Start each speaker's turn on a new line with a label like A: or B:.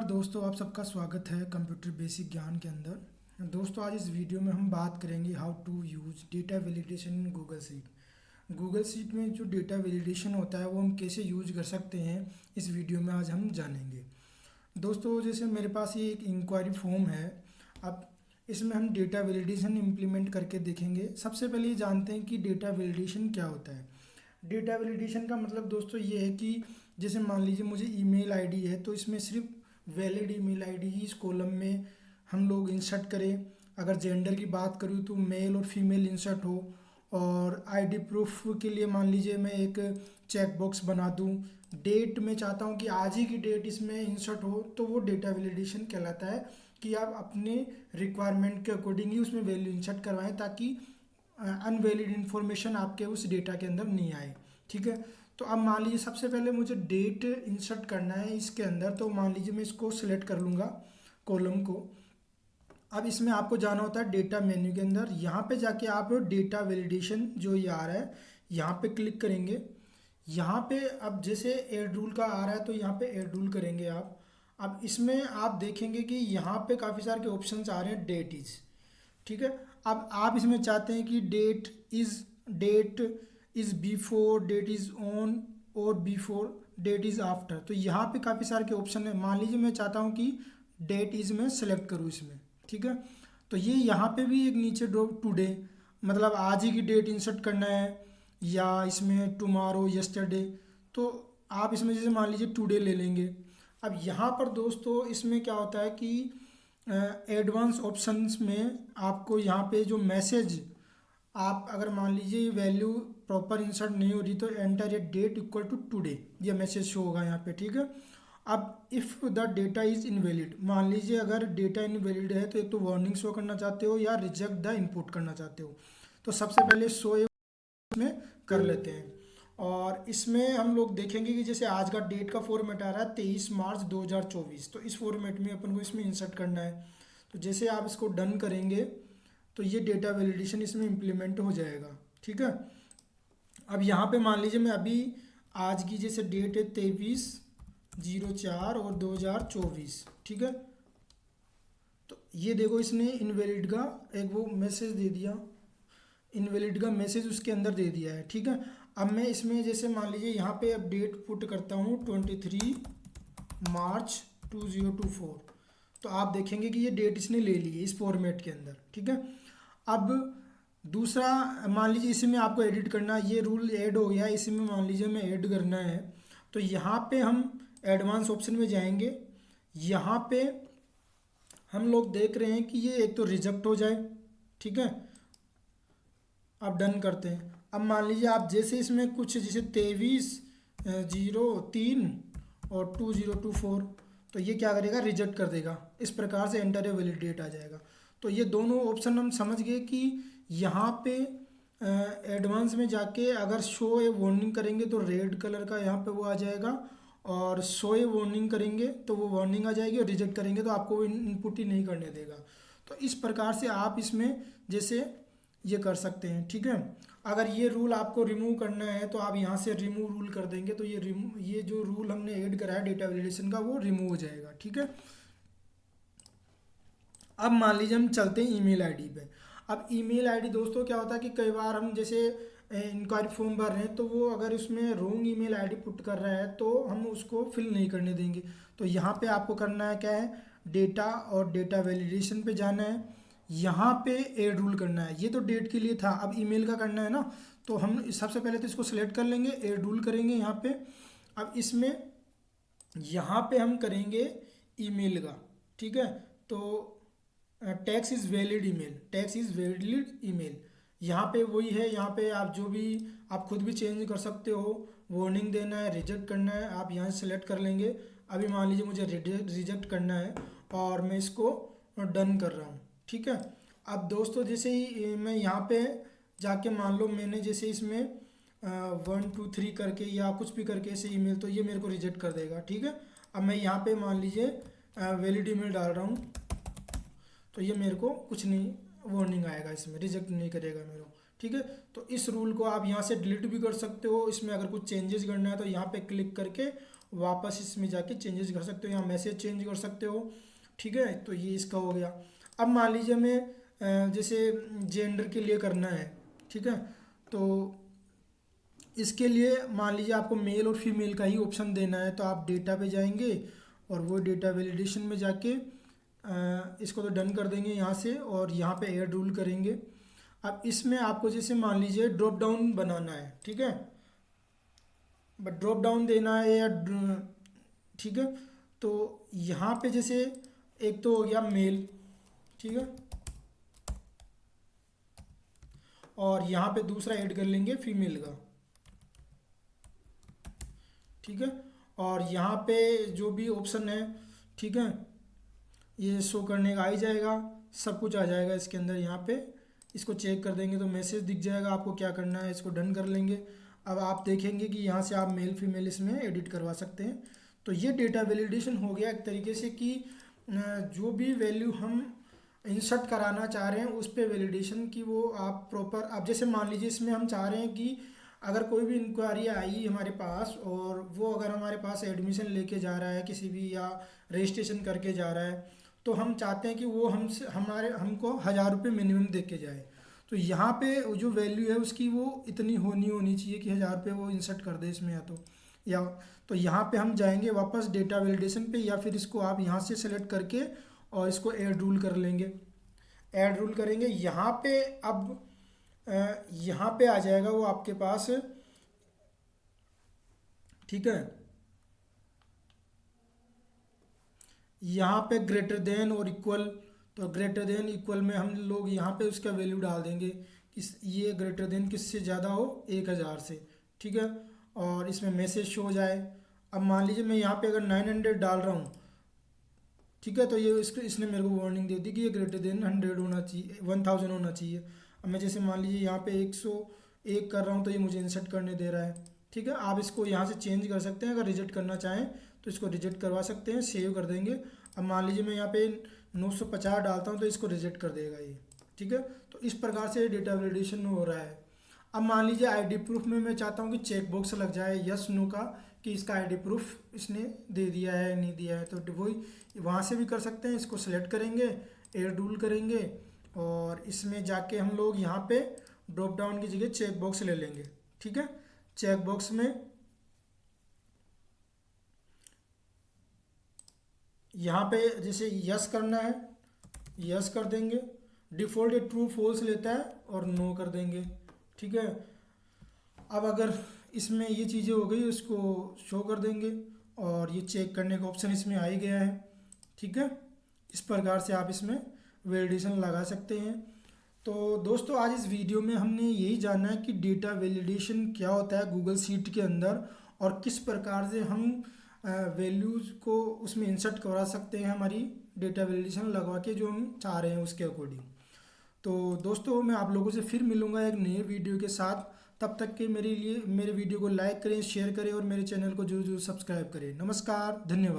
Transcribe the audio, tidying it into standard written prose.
A: नमस्कार दोस्तों, आप सबका स्वागत है कंप्यूटर बेसिक ज्ञान के अंदर। दोस्तों, आज इस वीडियो में हम बात करेंगे how to use data validation in Google sheet. Google sheet में जो डेटा वैलिडेशन होता है वो हम कैसे यूज कर सकते हैं, इस वीडियो में आज हम जानेंगे। दोस्तों, जैसे मेरे पास ये एक इंक्वायरी फॉर्म है। अब इसमें हम डेटा वैलिडेशन इम्प्लीमेंट करके देखेंगे। सबसे पहले ये जानते हैं कि डेटा वैलिडेशन क्या होता है। डेटा वैलिडेशन का मतलब दोस्तों ये है कि जैसे मान लीजिए मुझे ईमेल आईडी है, तो इसमें सिर्फ वैलिड ईमेल आईडी ही इस कॉलम में हम लोग इंसर्ट करें। अगर जेंडर की बात करूँ तो मेल और फीमेल इंसर्ट हो। और आईडी प्रूफ के लिए मान लीजिए मैं एक चेक बॉक्स बना दूँ। डेट में चाहता हूँ कि आज ही की डेट इसमें इंसर्ट हो, तो वो डेटा वैलिडेशन कहलाता है कि आप अपने रिक्वायरमेंट के अकॉर्डिंग ही उसमें वैल्यू इंसर्ट करवाएं, ताकि अनवैलिड इन्फॉर्मेशन आपके उस डेटा के अंदर नहीं आए। ठीक है, तो अब मान लीजिए सबसे पहले मुझे डेट इंसर्ट करना है इसके अंदर। तो मान लीजिए मैं इसको सिलेक्ट कर लूँगा कॉलम को। अब इसमें आपको जाना होता है डेटा मेन्यू के अंदर। यहाँ पे जाके आप डेटा वैलिडेशन जो ये आ रहा है यहाँ पे क्लिक करेंगे। यहाँ पे अब जैसे ऐड रूल का आ रहा है तो यहाँ पे ऐड रूल करेंगे आप। अब इसमें आप देखेंगे कि यहाँ पे काफ़ी सारे के ऑप्शंस आ रहे हैं डेट इज। ठीक है, अब आप इसमें चाहते हैं कि date is before, date is on और बिफोर, डेट इज आफ्टर। तो यहाँ पे काफ़ी सारे के ऑप्शन है। मान लीजिए मैं चाहता हूँ कि डेट इज में सेलेक्ट करूँ इसमें। ठीक है, तो ये यहाँ पे भी एक नीचे ड्रॉप टुडे, मतलब आज ही की डेट इंसर्ट करना है, या इसमें टुमारो, यस्टरडे। तो आप इसमें जैसे मान लीजिए टुडे ले लेंगे। अब यहाँ पर दोस्तों इसमें क्या होता है कि एडवांस ऑप्शंस में आपको यहाँ पे जो मैसेज, आप अगर मान लीजिए वैल्यू प्रॉपर इंसर्ट नहीं हो रही तो enter a date equal to today, ये मैसेज शो होगा यहाँ पे। ठीक है, अब if the data is invalid, मान लीजिए अगर डेटा इनवैलिड है तो एक तो वार्निंग शो करना चाहते हो या रिजेक्ट द इनपुट करना चाहते हो। तो सबसे पहले शो में कर लेते हैं। और इसमें हम लोग देखेंगे कि जैसे आज का डेट का फॉर्मेट आ रहा है 23 मार्च 2024, तो इस फॉर्मेट में अपन को इसमें इंसर्ट करना है। तो जैसे आप इसको डन करेंगे तो ये डेटा वैलिडेशन इसमें इम्प्लीमेंट हो जाएगा। ठीक है, अब यहाँ पे मान लीजिए मैं अभी आज की जैसे डेट है 23/04/2024। ठीक है, तो ये देखो इसने इनवैलिड का एक वो मैसेज दे दिया, इनवैलिड का मैसेज उसके अंदर दे दिया है। ठीक है, अब मैं इसमें जैसे मान लीजिए यहाँ पे अब डेट पुट करता हूँ 23 मार्च 2024। तो आप देखेंगे कि ये डेट इसने ले ली है इस फॉर्मेट के अंदर। ठीक है, अब दूसरा मान लीजिए इसी में आपको एडिट करना, ये रूल ऐड हो गया, इसी में मान लीजिए हमें ऐड करना है। तो यहाँ पे हम एडवांस ऑप्शन में जाएंगे। यहाँ पे हम लोग देख रहे हैं कि ये एक तो रिजेक्ट हो जाए। ठीक है, अब डन करते हैं। अब मान लीजिए आप जैसे इसमें कुछ जैसे 23/03 और 2024, तो ये क्या करेगा, रिजेक्ट कर देगा। इस प्रकार से एंटर ए वैलिड डेट आ जाएगा। तो ये दोनों ऑप्शन हम समझ गए कि यहाँ पे एडवांस में जाके अगर शो ए वार्निंग करेंगे तो रेड कलर का यहाँ पे वो आ जाएगा, और शो ए वार्निंग करेंगे तो वो वार्निंग आ जाएगी, और रिजेक्ट करेंगे तो आपको वो इनपुट ही नहीं करने देगा। तो इस प्रकार से आप इसमें जैसे ये कर सकते हैं। ठीक है, अगर ये रूल आपको रिमूव करना है तो आप यहाँ से रिमूव रूल कर देंगे, तो ये जो रूल हमने ऐड करा है डेटा वैलिडेशन का वो रिमूव हो जाएगा। ठीक है, अब मान लीजिए हम चलते हैं ईमेल आईडी पे। अब ईमेल आईडी दोस्तों क्या होता है कि कई बार हम जैसे इंक्वायरी फॉर्म भर रहे हैं तो वो अगर उसमें रॉन्ग ईमेल आईडी पुट कर रहा है तो हम उसको फिल नहीं करने देंगे। तो यहाँ पे आपको करना है क्या है, डेटा और डेटा वैलिडेशन पे जाना है। यहाँ पे ऐड रूल करना है। ये तो डेट के लिए था, अब ईमेल का करना है ना। तो हम सबसे पहले तो इसको सिलेक्ट कर लेंगे, ऐड रूल करेंगे यहाँ पे। अब इसमें यहाँ पे हम करेंगे ईमेल का। ठीक है, तो tax is valid email, tax is valid email, यहाँ पे वही है। यहाँ पे आप जो भी आप खुद भी चेंज कर सकते हो, वार्निंग देना है, रिजेक्ट करना है, आप यहाँ से सेलेक्ट कर लेंगे। अभी मान लीजिए मुझे रिजेक्ट करना है और मैं इसको डन कर रहा हूँ। ठीक है, अब दोस्तों जैसे ही मैं यहाँ पे जाके मान लो मैंने जैसे इसमें 1 2 3 करके या कुछ भी करके ऐसे ईमेल, तो ये मेरे को रिजेक्ट कर देगा। ठीक है, अब मैं यहाँ पे मान लीजिए वैलिड ईमेल डाल रहा हूँ, तो ये मेरे को कुछ नहीं वार्निंग आएगा, इसमें रिजेक्ट नहीं करेगा मेरे को। ठीक है, तो इस रूल को आप यहाँ से डिलीट भी कर सकते हो। इसमें अगर कुछ चेंजेस करना है तो यहाँ पे क्लिक करके वापस इसमें जाके चेंजेस कर सकते हो, यहाँ मैसेज चेंज कर सकते हो। ठीक है, तो ये इसका हो गया। अब मान लीजिए हमें जैसे जेंडर के लिए करना है, ठीक है, तो इसके लिए मान लीजिए आपको मेल और फीमेल का ही ऑप्शन देना है, तो आप डेटा पे जाएंगे और वो डेटा वैलिडेशन में जाके इसको तो डन कर देंगे यहाँ से, और यहाँ पे ऐड रूल करेंगे। अब इसमें आपको जैसे मान लीजिए ड्रॉप डाउन बनाना है, ठीक है, बट ड्रॉप डाउन देना है या ठीक है, तो यहाँ पे जैसे एक तो हो गया मेल, ठीक है, और यहाँ पे दूसरा ऐड कर लेंगे फीमेल का, ठीक है, और यहाँ पे जो भी ऑप्शन है, ठीक है, ये शो करने का आ ही जाएगा, सब कुछ आ जाएगा इसके अंदर। यहाँ पे इसको चेक कर देंगे तो मैसेज दिख जाएगा, आपको क्या करना है, इसको डन कर लेंगे। अब आप देखेंगे कि यहाँ से आप मेल फीमेल इसमें एडिट करवा सकते हैं। तो ये डेटा वैलिडेशन हो गया एक तरीके से कि जो भी वैल्यू हम इंसर्ट कराना चाह रहे हैं उस पे वैलिडेशन की वो आप प्रॉपर। अब जैसे मान लीजिए इसमें हम चाह रहे हैं कि अगर कोई भी इंक्वायरी आई हमारे पास और वो अगर हमारे पास एडमिशन लेके जा रहा है किसी भी, या रजिस्ट्रेशन करके जा रहा है, तो हम चाहते हैं कि वो हमसे हमको 1000 रुपये मिनिमम दे के जाए। तो यहाँ पे जो वैल्यू है उसकी वो इतनी होनी चाहिए कि 1000 रुपये वो इंसर्ट कर दे इसमें, या तो यहाँ पे हम जाएंगे वापस डेटा वैलिडेशन पे, या फिर इसको आप यहाँ से सेलेक्ट करके और इसको ऐड रूल कर लेंगे। ऐड रूल करेंगे यहाँ पे, अब यहाँ पे आ जाएगा वो आपके पास, ठीक है, यहाँ पे ग्रेटर देन और इक्वल। तो ग्रेटर देन इक्वल में हम लोग यहाँ पे उसका वैल्यू डाल देंगे कि ये ग्रेटर देन किससे ज़्यादा हो, 1000 से, ठीक है, और इसमें मैसेज शो हो जाए। अब मान लीजिए मैं यहाँ पे अगर 900 डाल रहा हूँ, ठीक है, तो ये इसने मेरे को वार्निंग दे दी कि ये ग्रेटर देन 100 होना चाहिए, 1000 होना चाहिए। अब मैं जैसे मान लीजिए यहाँ पे 101 कर रहा हूँ तो ये मुझे इंसर्ट करने दे रहा है, ठीक है। आप इसको यहाँ से चेंज कर सकते हैं, अगर रिजेक्ट करना चाहें तो इसको रिजेक्ट करवा सकते हैं, सेव कर देंगे। अब मान लीजिए मैं यहाँ पे 950 डालता हूँ तो इसको रिजेक्ट कर देगा ये, ठीक है। तो इस प्रकार से डेटा वैलिडेशन हो रहा है। अब मान लीजिए आईडी प्रूफ में मैं चाहता हूँ कि चेक बॉक्स लग जाए यस नो का, कि इसका आईडी प्रूफ इसने दे दिया है नहीं दिया है, तो वही वहाँ से भी कर सकते हैं। इसको सेलेक्ट करेंगे, ऐड रूल करेंगे, और इसमें जाके हम लोग यहाँ पे ड्रॉप डाउन की जगह चेक बॉक्स ले लेंगे, ठीक है। चेक बॉक्स में यहाँ पे जैसे यस करना है, यस कर देंगे। डिफ़ॉल्ट ये ट्रू फॉल्स लेता है और नो कर देंगे, ठीक है। अब अगर इसमें ये चीज़ें हो गई उसको शो कर देंगे, और ये चेक करने का ऑप्शन इसमें आ ही गया है, ठीक है। इस प्रकार से आप इसमें वैलिडेशन लगा सकते हैं। तो दोस्तों आज इस वीडियो में हमने यही जाना है कि डेटा वैलिडेशन क्या होता है गूगल शीट के अंदर, और किस प्रकार से हम वैल्यूज़ को उसमें इंसर्ट करवा सकते हैं हमारी डेटा वैलिडेशन लगवा के जो हम चाह रहे हैं उसके अकॉर्डिंग। तो दोस्तों मैं आप लोगों से फिर मिलूँगा एक नए वीडियो के साथ। तब तक के मेरे वीडियो को लाइक करें, शेयर करें और मेरे चैनल को जरूर सब्सक्राइब करें। नमस्कार, धन्यवाद।